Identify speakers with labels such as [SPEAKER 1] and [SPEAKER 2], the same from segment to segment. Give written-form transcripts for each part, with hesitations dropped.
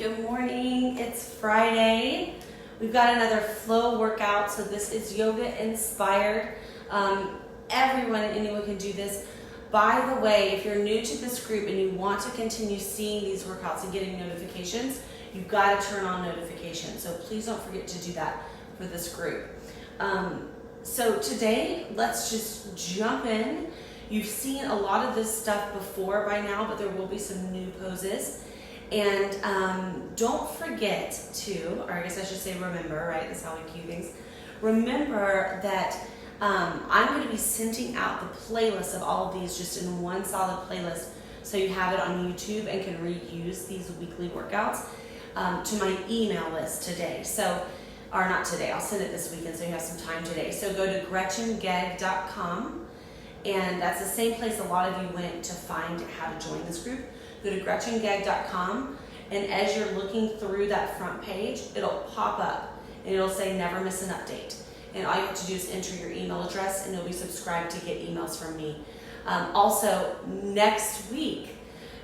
[SPEAKER 1] Good morning. It's Friday. We've got another flow workout. So this is yoga inspired. Everyone and anyone can do this. By the way, if you're new to this group and you want to continue seeing these workouts and getting notifications, you've got to turn on notifications. So please don't forget to do that for this group. So today, let's just jump in. You've seen a lot of this stuff before by now, but there will be some new poses. And don't forget to, or I guess I should say remember, right? That's how we cue things. Remember that I'm going to be sending out the playlist of all of these just in one solid playlist, so you have it on YouTube and can reuse these weekly workouts to my email list today. So, or not today, I'll send it this weekend so you have some time today. So go to GretchenGegg.com, and that's the same place a lot of you went to find how to join this group. Go to GretchenGegg.com, and as you're looking through that front page, it'll pop up and it'll say never miss an update. And all you have to do is enter your email address and you'll be subscribed to get emails from me. Also, next week,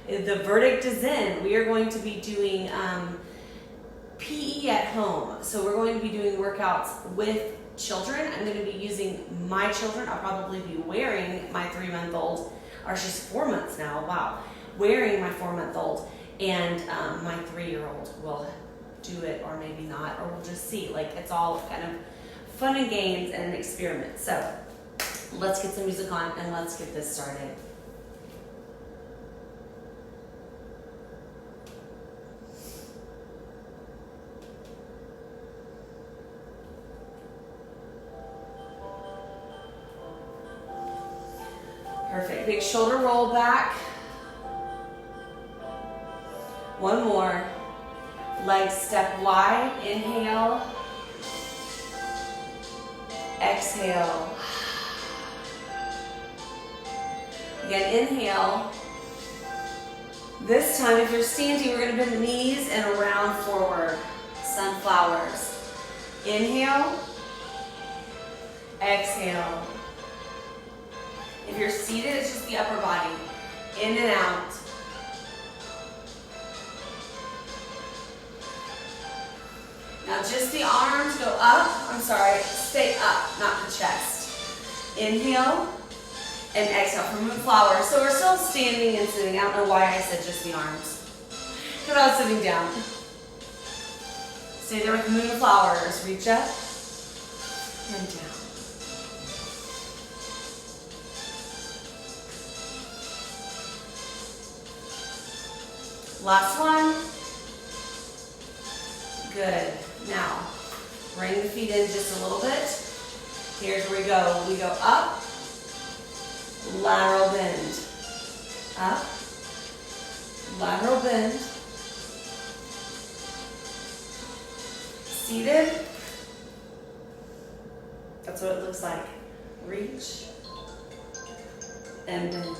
[SPEAKER 1] the verdict is in. We are going to be doing PE at home. So we're going to be doing workouts with children. I'm going to be using my children. I'll probably be wearing my 3-month-old, or she's 4 months now, wow. Wearing my 4-month-old, and my 3-year-old will do it, or maybe not, or we'll just see. Like, it's all kind of fun and games and an experiment. So let's get some music on and let's get this started. Perfect. Big shoulder roll back. One more. Legs step wide. Inhale. Exhale. Again, inhale. This time, if you're standing, we're going to bend the knees and round forward. Sunflowers. Inhale. Exhale. If you're seated, it's just the upper body. In and out. Now just the arms go up, stay up, not the chest. Inhale and exhale for moon flowers. So we're still standing and sitting. I don't know why I said just the arms, because I was sitting down. Stay there with moon flowers. Reach up and down. Last one. Good. Now, bring the feet in just a little bit. Here's where we go. We go up, lateral bend. Up, lateral bend. Seated. That's what it looks like. Reach and bend.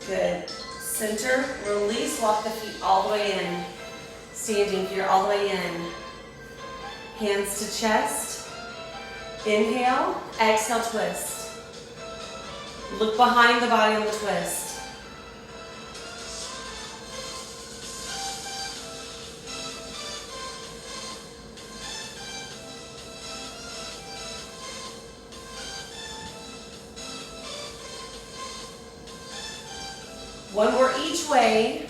[SPEAKER 1] Good. Center, release, walk the feet all the way in. Standing here all the way in. Hands to chest. Inhale, exhale, twist. Look behind the body on the twist. One more each way.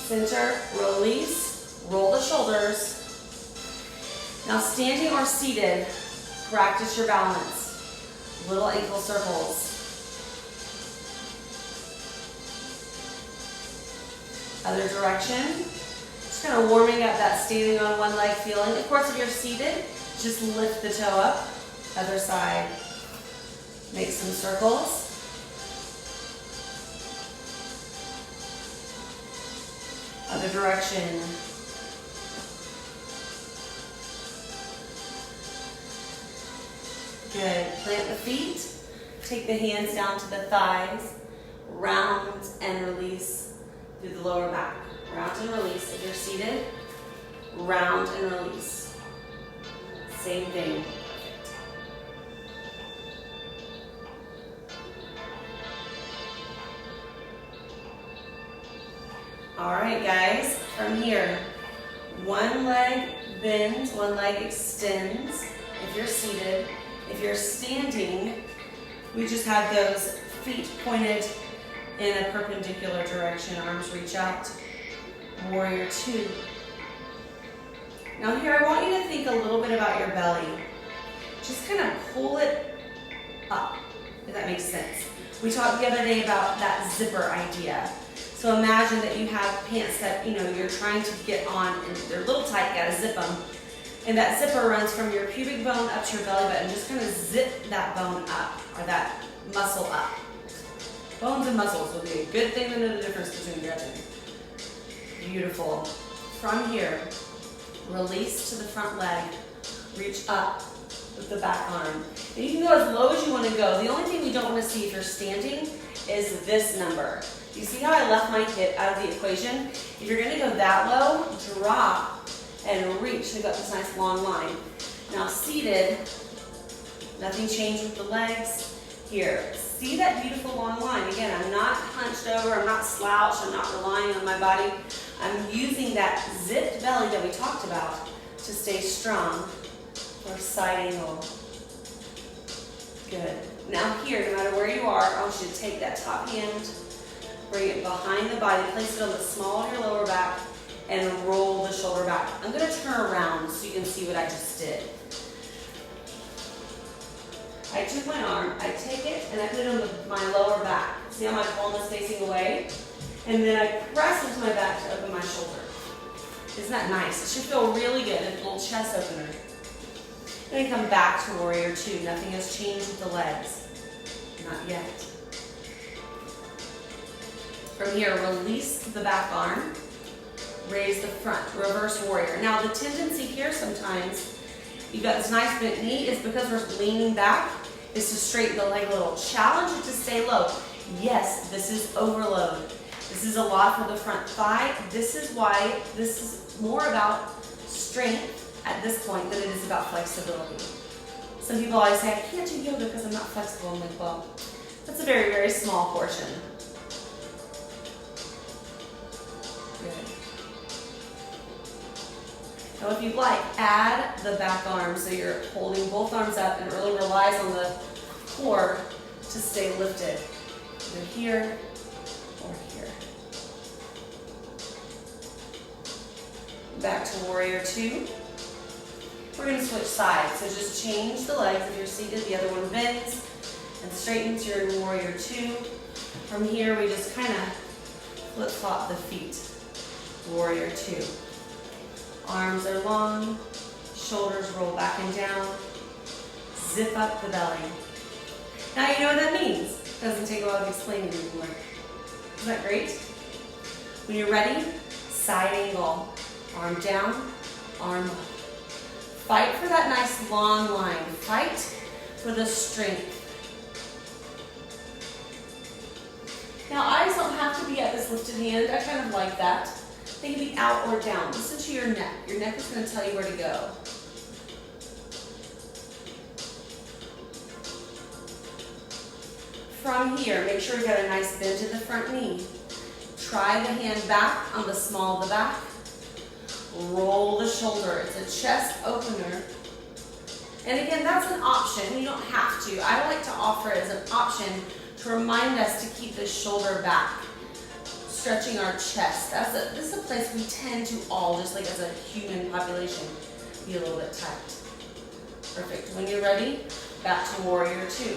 [SPEAKER 1] Center, release, roll the shoulders. Now standing or seated, practice your balance. Little ankle circles. Other direction. Just kind of warming up that standing on one leg feeling. Of course, if you're seated, just lift the toe up. Other side. Make some circles. Other direction. Good. Plant the feet. Take the hands down to the thighs. Round and release through the lower back. round and release. If you're seated, round and release. Same thing. All right, guys, from here, one leg bends, one leg extends if you're seated. If you're standing, we just have those feet pointed in a perpendicular direction, arms reach out. Warrior two. Now here, I want you to think a little bit about your belly. Just kind of pull it up, if that makes sense. We talked the other day about that zipper idea. So imagine that you have pants that you're trying to get on and they're a little tight, you gotta zip them. And that zipper runs from your pubic bone up to your belly button. Just kind of zip that bone up, or that muscle up. Bones and muscles will be a good thing to know the difference between stretching. Beautiful. From here, release to the front leg, reach up with the back arm. And you can go as low as you want to go. The only thing we don't want to see if you're standing is this number. You see how I left my hip out of the equation? If you're going to go that low, drop and reach to go up this nice long line. Now seated, nothing changed with the legs. Here, see that beautiful long line? Again, I'm not hunched over, I'm not slouched, I'm not relying on my body. I'm using that zipped belly that we talked about to stay strong for side angle. Good. Now here, no matter where you are, I want you to take that top hand, bring it behind the body, place it on the small of your lower back, and roll the shoulder back. I'm going to turn around so you can see what I just did. I took my arm, I take it, and I put it on my lower back. See how my palm is facing away? And then I press into my back to open my shoulder. Isn't that nice? It should feel really good, a little chest opener. Then come back to warrior two. Nothing has changed with the legs. Not yet. From here, release the back arm, raise the front, reverse warrior. Now the tendency here sometimes, you've got this nice bent knee, is because we're leaning back, is to straighten the leg a little. Challenge it to stay low. Yes, this is overload. This is a lot for the front thigh. This is why this is more about strength at this point than it is about flexibility. Some people always say, I can't do yoga because I'm not flexible. I'm like, well, that's a very, very small portion. Good. Now if you'd like, add the back arm so you're holding both arms up and it really relies on the core to stay lifted. Either here or here. Back to warrior two. We're going to switch sides, so just change the legs. If you're seated, the other one bends and straightens. You're in warrior two. From here, we just kind of flip-flop the feet. Warrior two. Arms are long, shoulders roll back and down. Zip up the belly. Now you know what that means. It doesn't take a lot of explaining anymore. Isn't that great? When you're ready, side angle. Arm down, arm up. Fight for that nice long line. Fight for the strength. Now eyes don't have to be at this lifted hand. I kind of like that. They can be out or down. Listen to your neck. Your neck is going to tell you where to go. From here, make sure you got a nice bend to the front knee. Try the hand back on the small of the back. Roll the shoulder. It's a chest opener. And again, that's an option. You don't have to. I like to offer it as an option to remind us to keep the shoulder back. Stretching our chest. This is a place we tend to all, just like as a human population, be a little bit tight. Perfect. When you're ready, back to warrior two.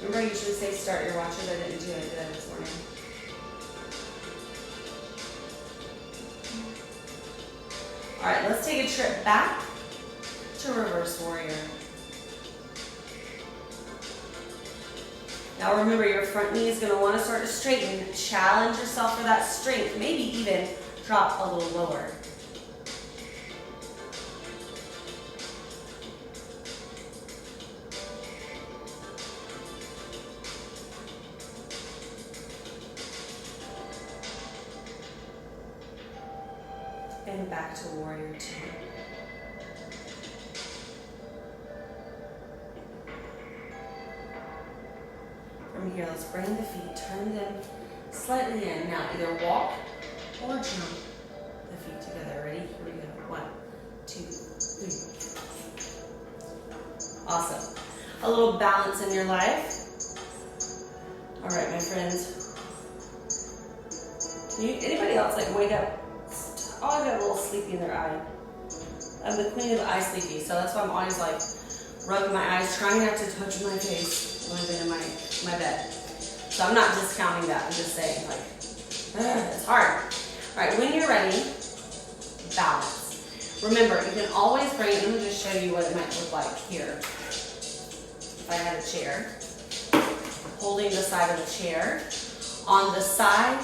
[SPEAKER 1] Remember, I usually say start your watches. I didn't do it, did I, this morning? All right, let's take a trip back to reverse warrior. Now remember, your front knee is going to want to start to straighten. Challenge yourself for that strength. Maybe even drop a little lower. and back to warrior two. From here, let's bring the feet, turn them slightly in. Now either walk or jump the feet together. Ready? Here we go. 1, 2, 3. Awesome. A little balance in your life. All right, my friends. Anybody else like wake up? Oh, I got a little sleepy in their eye. I'm the queen of eye sleepy, so that's why I'm always like rubbing my eyes, trying not to touch my face when I've been in my bed. So I'm not discounting that. I'm just saying, like, it's hard. All right, when you're ready, balance. Remember, you can always bring, let me just show you what it might look like here. If I had a chair, holding the side of the chair on the side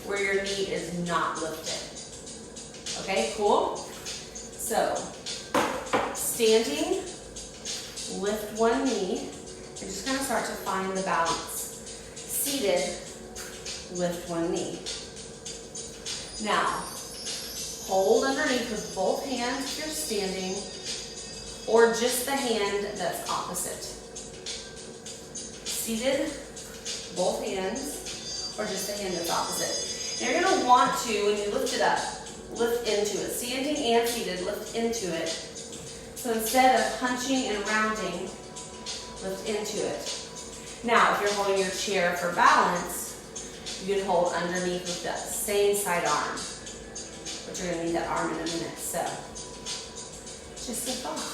[SPEAKER 1] where your knee is not lifted. Okay, cool? So, standing, lift one knee, and just kind of start to find the balance. Seated, lift one knee. Now, hold underneath with both hands if you're standing, or just the hand that's opposite. Seated, both hands, or just the hand that's opposite. Now you're going to want to, when you lift it up, lift into it. Standing and seated, lift into it. So instead of punching and rounding, lift into it. Now, if you're holding your chair for balance, you can hold underneath with that same side arm. But you're going to need that arm in a minute. So, just a thought.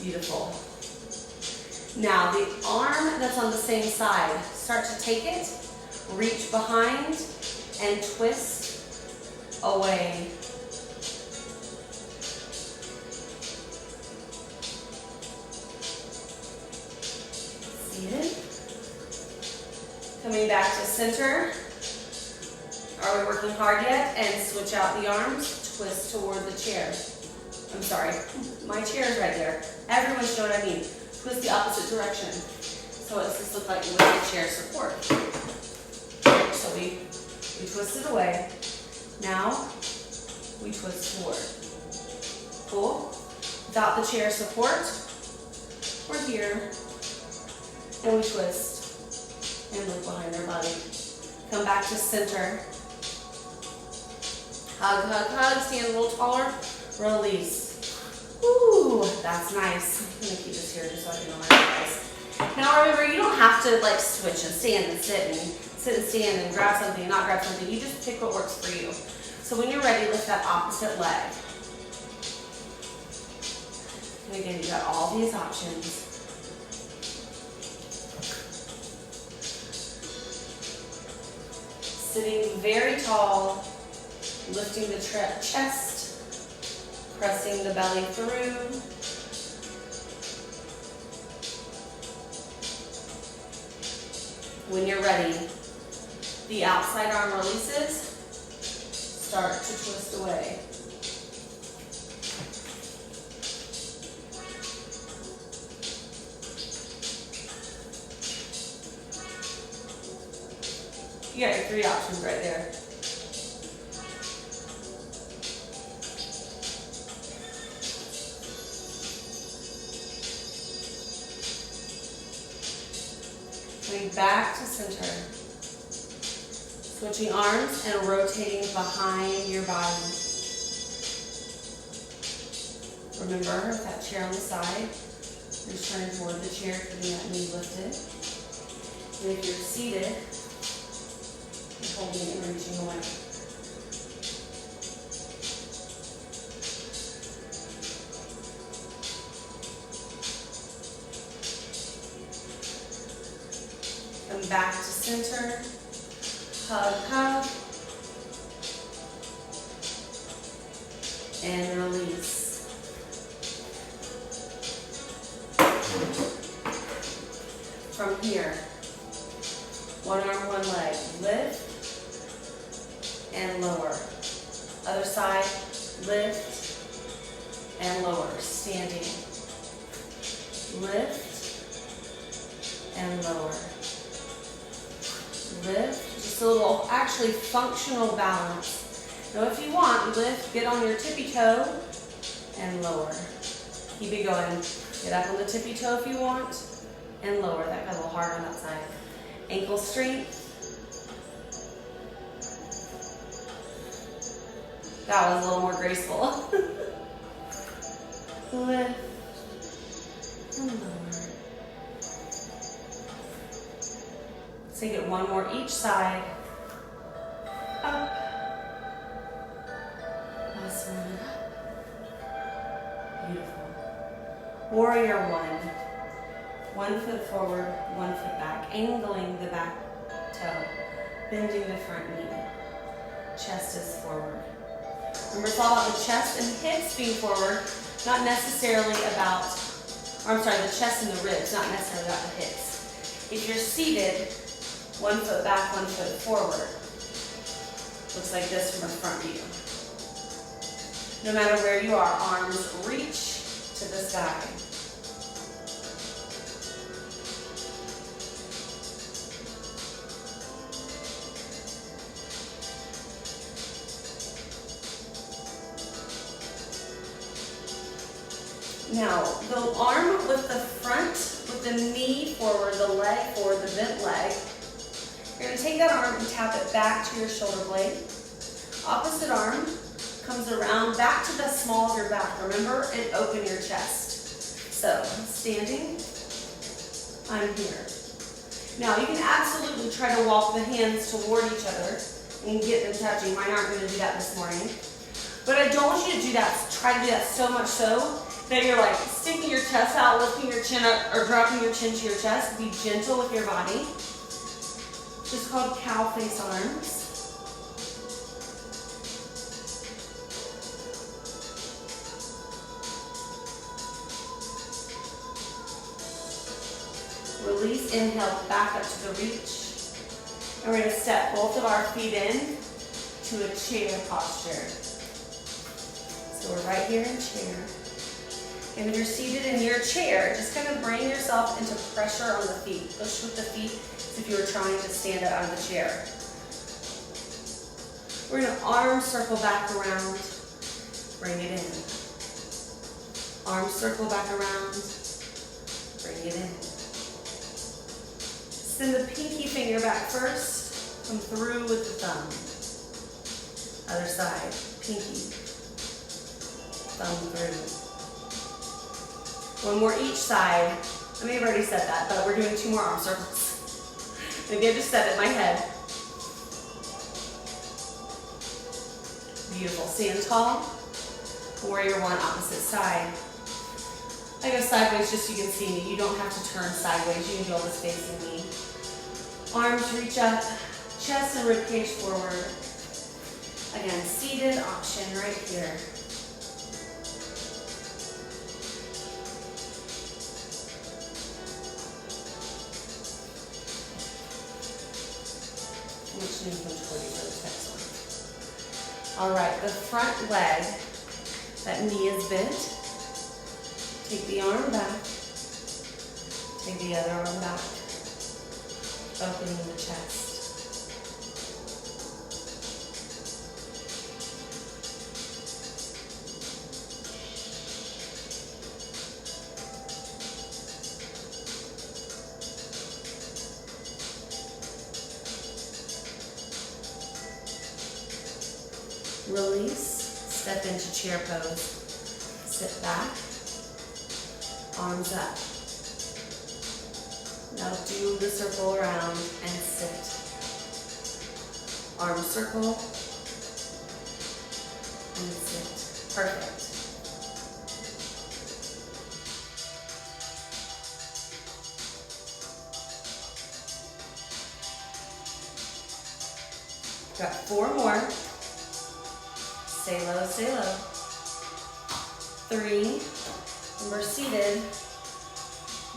[SPEAKER 1] Beautiful. Now, the arm that's on the same side, start to take it, reach behind, and twist away. Seated. Coming back to center. Are we working hard yet? And switch out the arms, twist toward the chair. I'm sorry, my chair is right there. Everyone should know what I mean. Twist the opposite direction. So it's just look like with the chair support. So we twist it away. Now we twist toward. Cool? Without the chair support, we're here. And we twist and look behind our body. Come back to center. Hug, hug, hug. Stand a little taller. Release. Ooh, that's nice. I'm going to keep this here just so I can know my guys. Now remember, you don't have to like switch and stand and sit and stand and grab something and not grab something. You just pick what works for you. So when you're ready, lift that opposite leg. And again, you got all these options. Sitting very tall, lifting the chest, pressing the belly through. When you're ready, the outside arm releases, start to twist away. You got your 3 options right there. Coming back to center. Switching arms and rotating behind your body. Remember that chair on the side. Just turning toward the chair, keeping that knee lifted. And if you're seated, holding and reaching away. Come back to center. Hug, hug. And release. From here, one arm, one leg. Lift and lower. Other side, lift and lower. Standing. Lift and lower. Lift. Just a little, actually functional balance. Now if you want, lift, get on your tippy toe and lower. Keep it going. Get up on the tippy toe if you want and lower. That got a little hard on that side. Ankle strength. That was a little more graceful. Lift and lower. Let's take it one more each side. Up. Last one. Beautiful. Warrior one. 1 foot forward, 1 foot back. Angling the back toe. Bending the front knee. Chest is forward. Remember, it's all about the chest and hips being forward, not necessarily about, or I'm sorry, the chest and the ribs, not necessarily about the hips. If you're seated, 1 foot back, 1 foot forward. Looks like this from a front view. No matter where you are, arms reach to the sky. Now, the arm with the front, with the knee forward, the leg forward, the bent leg. You're going to take that arm and tap it back to your shoulder blade. Opposite arm comes around back to the small of your back. Remember, and open your chest. So, standing, I'm here. Now, you can absolutely try to walk the hands toward each other and get them touching. Mine aren't going to do that this morning. But I don't want you to do that. Try to do that so much so that you're like sticking your chest out, lifting your chin up, or dropping your chin to your chest. Be gentle with your body. It's just called cow face arms. Release, inhale, back up to the reach. And we're going to step both of our feet in to a chair posture. So we're right here in chair. And when you're seated in your chair, just kind of bring yourself into pressure on the feet. Push with the feet as if you were trying to stand up out of the chair. We're going to arm circle back around. Bring it in. Arm circle back around. Bring it in. Send the pinky finger back first. Come through with the thumb. Other side. Pinky. Thumb through. One more each side. I may have already said that, but we're doing 2 more arm circles. Maybe I just said it in my head. Beautiful. Stand tall. Warrior one, opposite side. I go sideways just so you can see me. You don't have to turn sideways. You can do all this facing me. Arms reach up. Chest and ribcage forward. Again, seated option right here. Which knee can toward you for this next one. All right, the front leg, that knee is bent. Take the arm back. Take the other arm back. Opening the chest. Release, step into chair pose. Sit back, arms up. Now do the circle around and sit. Arm circle and sit. Perfect. Got 4 more. Stay low, stay low. 3, and we're seated.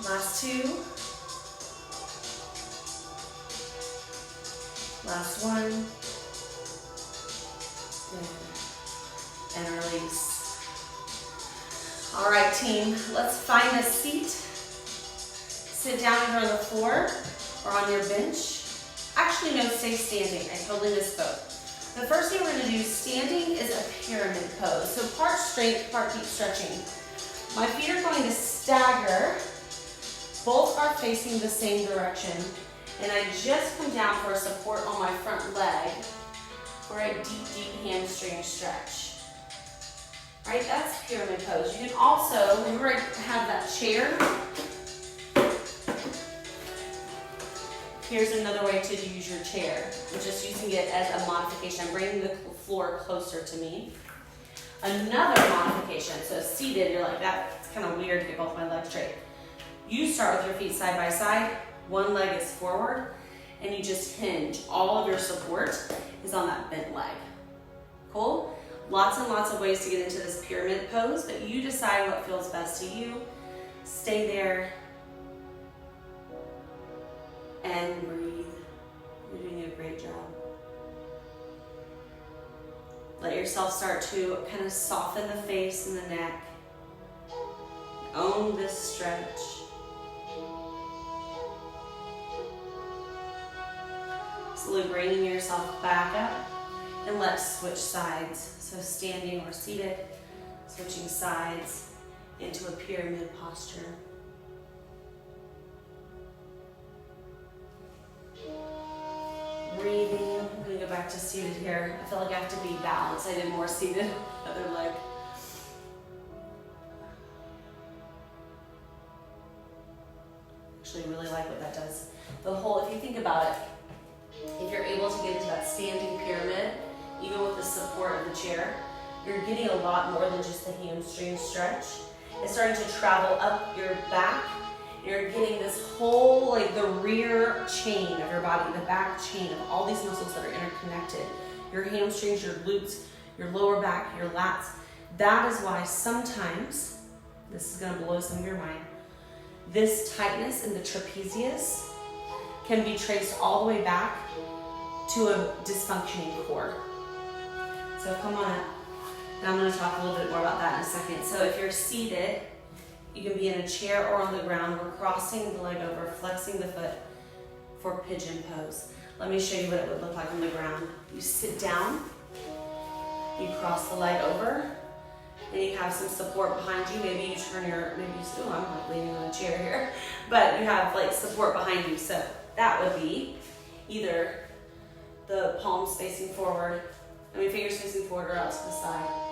[SPEAKER 1] Last 2. Last 1. And release. All right, team, let's find a seat. Sit down either on the floor or on your bench. Actually, no, stay standing. I totally misspoke. The first thing we're going to do standing is a pyramid pose. So part strength, part deep stretching. My feet are going to stagger. Both are facing the same direction. And I just come down for a support on my front leg for a deep, deep hamstring stretch. Right, that's pyramid pose. You can also, remember I have that chair. Here's another way to use your chair. I'm just using it as a modification. I'm bringing the floor closer to me. Another modification, so seated, you're like, that's kind of weird to get both my legs straight. You start with your feet side by side, one leg is forward, and you just hinge. All of your support is on that bent leg. Cool? Lots and lots of ways to get into this pyramid pose, but you decide what feels best to you. Stay there and breathe. You're doing a great job. Let yourself start to kind of soften the face and the neck. Own this stretch. Slowly bringing yourself back up, and let's switch sides. So standing or seated, switching sides into a pyramid posture. Breathing. I'm going to go back to seated here. I feel like I have to be balanced. I did more seated, other leg. Actually, really like what that does. The whole, if you think about it, if you're able to get into that standing pyramid, even with the support of the chair, you're getting a lot more than just the hamstring stretch. It's starting to travel up your back. You're getting this whole, like the rear chain of your body, the back chain of all these muscles that are interconnected. Your hamstrings, your glutes, your lower back, your lats. That is why sometimes, this is gonna blow some of your mind, this tightness in the trapezius can be traced all the way back to a dysfunctioning core. So come on up. And I'm going to talk a little bit more about that in a second. So if you're seated, you can be in a chair or on the ground. We're crossing the leg over, flexing the foot for pigeon pose. Let me show you what it would look like on the ground. You sit down, you cross the leg over, and you have some support behind you. Maybe you turn your, oh, I'm like leaning on a chair here, but you have like support behind you. So that would be either the palms facing forward, fingers facing forward or out to the side.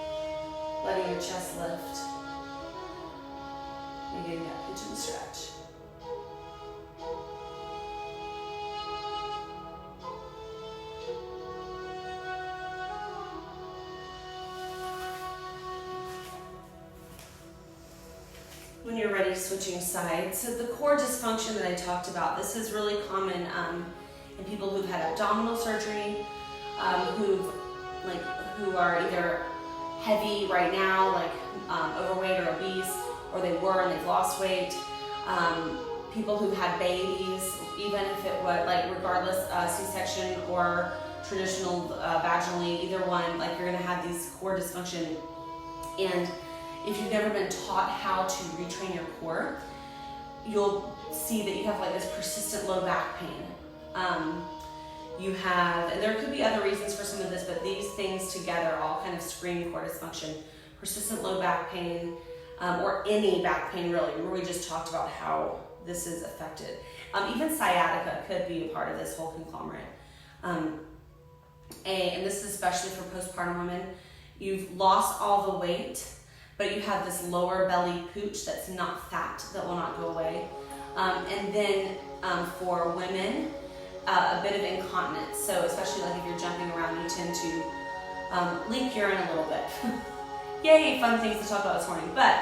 [SPEAKER 1] Letting your chest lift. And getting that pigeon stretch. When you're ready, switching sides. So the core dysfunction that I talked about, this is really common in people who've had abdominal surgery, who are either heavy right now, like overweight or obese, or they were and they've lost weight. People who've had babies, even if it was regardless C-section or traditional vaginally, either one, you're gonna have these core dysfunction. And if you've never been taught how to retrain your core, you'll see that you have this persistent low back pain. You have, and there could be other reasons for some of this, but these things together all kind of scream core dysfunction. Persistent low back pain, or any back pain really. Remember we just talked about how this is affected. Even sciatica could be a part of this whole conglomerate. And this is especially for postpartum women. You've lost all the weight, but you have this lower belly pooch that's not fat, that will not go away. And then for women, a bit of incontinence. So especially if you're jumping around, you tend to leak urine a little bit. Yay, fun things to talk about this morning. But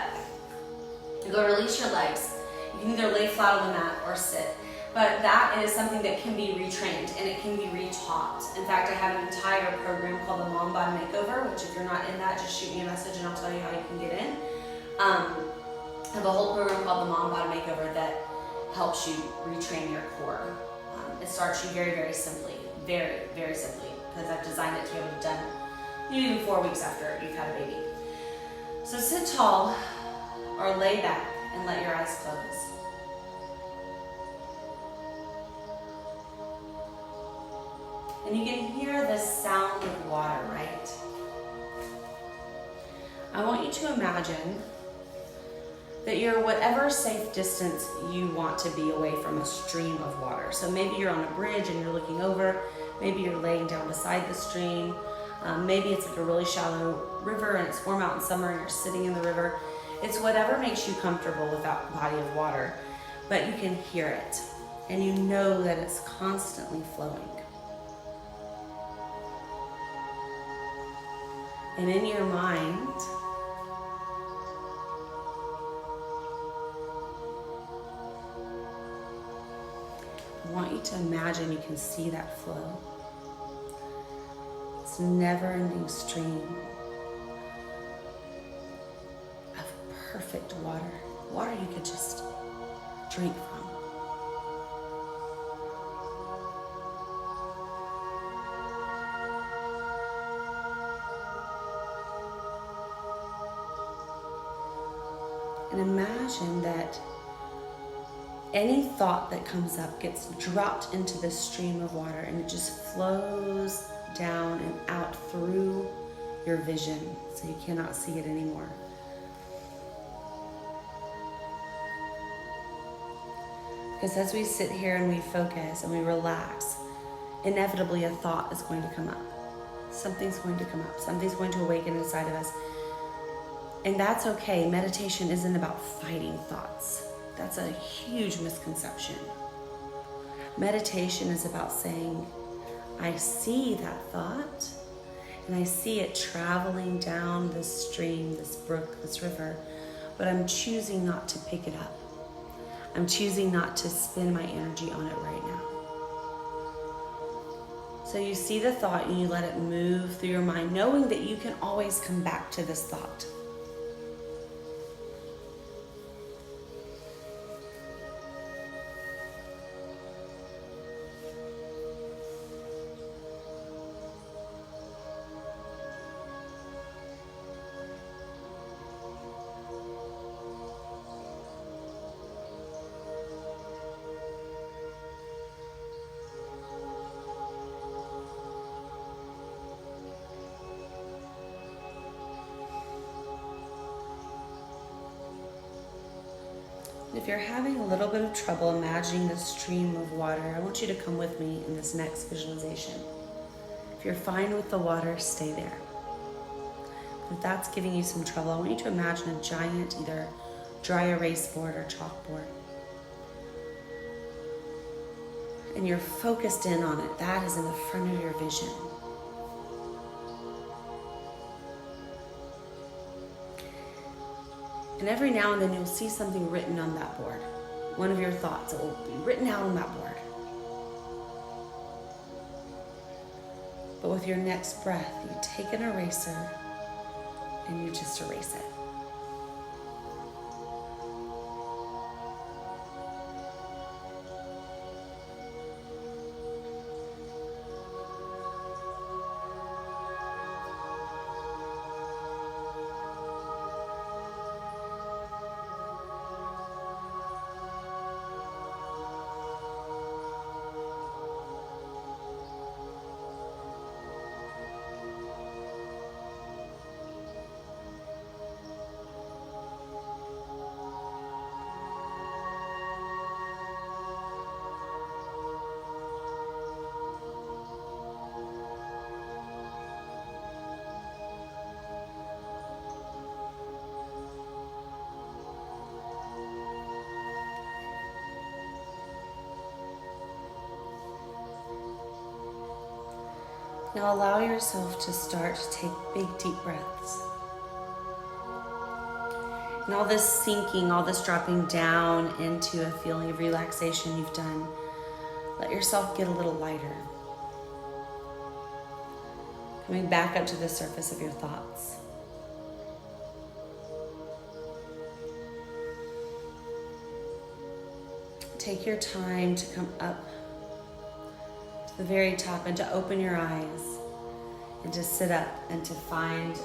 [SPEAKER 1] you go release your legs. You can either lay flat on the mat or sit. But that is something that can be retrained and it can be retaught. In fact, I have an entire program called the Mom Bod Makeover, which if you're not in that, just shoot me a message and I'll tell you how you can get in. I have a whole program called the Mom Bod Makeover that helps you retrain your core. It starts you very, very simply, very, very simply, because I've designed it to be able to be done even 4 weeks after you've had a baby. So sit tall or lay back and let your eyes close. And you can hear the sound of water, right? I want you to imagine that you're whatever safe distance you want to be away from a stream of water. So maybe you're on a bridge and you're looking over, maybe you're laying down beside the stream, maybe it's like a really shallow river and it's warm out in summer and you're sitting in the river. It's whatever makes you comfortable with that body of water, but you can hear it and you know that it's constantly flowing. And in your mind, I want you to imagine you can see that flow. It's a never-ending stream of perfect water. Water you could just drink from. And imagine that any thought that comes up gets dropped into this stream of water and it just flows down and out through your vision so you cannot see it anymore. Because as we sit here and we focus and we relax, inevitably a thought is going to come up. Something's going to come up. Something's going to awaken inside of us. And that's okay. Meditation isn't about fighting thoughts. That's a huge misconception. Meditation is about saying, I see that thought, and I see it traveling down this stream, this brook, this river, but I'm choosing not to pick it up. I'm choosing not to spend my energy on it right now. So you see the thought and you let it move through your mind, knowing that you can always come back to this thought. If you're having a little bit of trouble imagining this stream of water, I want you to come with me in this next visualization. If you're fine with the water, stay there. If that's giving you some trouble, I want you to imagine a giant, either dry erase board or chalkboard. And you're focused in on it. That is in the front of your vision. And every now and then you'll see something written on that board. One of your thoughts, it will be written out on that board. But with your next breath, you take an eraser and you just erase it. Now allow yourself to start to take big, deep breaths. And all this sinking, all this dropping down into a feeling of relaxation you've done, let yourself get a little lighter. Coming back up to the surface of your thoughts. Take your time to come up to the very top and to open your eyes and to sit up and to find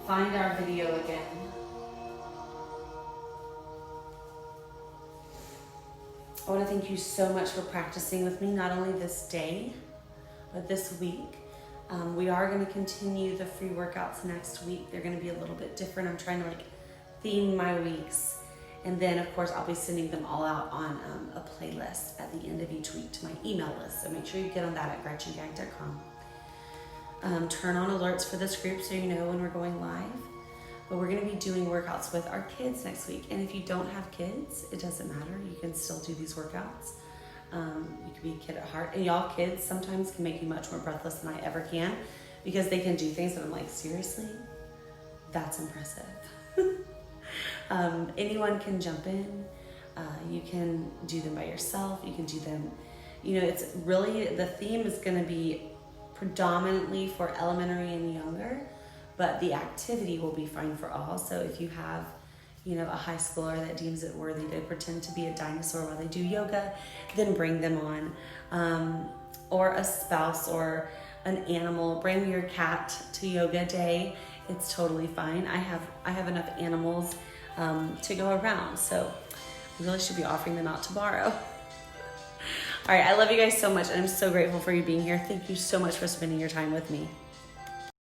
[SPEAKER 1] our video again. I want to thank you so much for practicing with me, not only this day, But this week, we are going to continue the free workouts next week. They're going to be a little bit different. I'm trying to like theme my weeks. And then of course I'll be sending them all out on a playlist at the end of each week to my email list. So make sure you get on that at GretchenGag.com. Turn on alerts for this group so you know when we're going live. But we're gonna be doing workouts with our kids next week. And if you don't have kids, it doesn't matter. You can still do these workouts. You can be a kid at heart. And y'all kids sometimes can make me much more breathless than I ever can because they can do things that I'm like, seriously? That's impressive. Anyone can jump in. You can do them by yourself. You can do them, it's really, the theme is going to be predominantly for elementary and younger, but the activity will be fine for all. So if you have, a high schooler that deems it worthy to pretend to be a dinosaur while they do yoga, then bring them on. Or a spouse or an animal, bring your cat to yoga day. It's totally fine. I have enough animals to go around, so I really should be offering them out to borrow. All right, I love you guys so much, and I'm so grateful for you being here. Thank you so much for spending your time with me.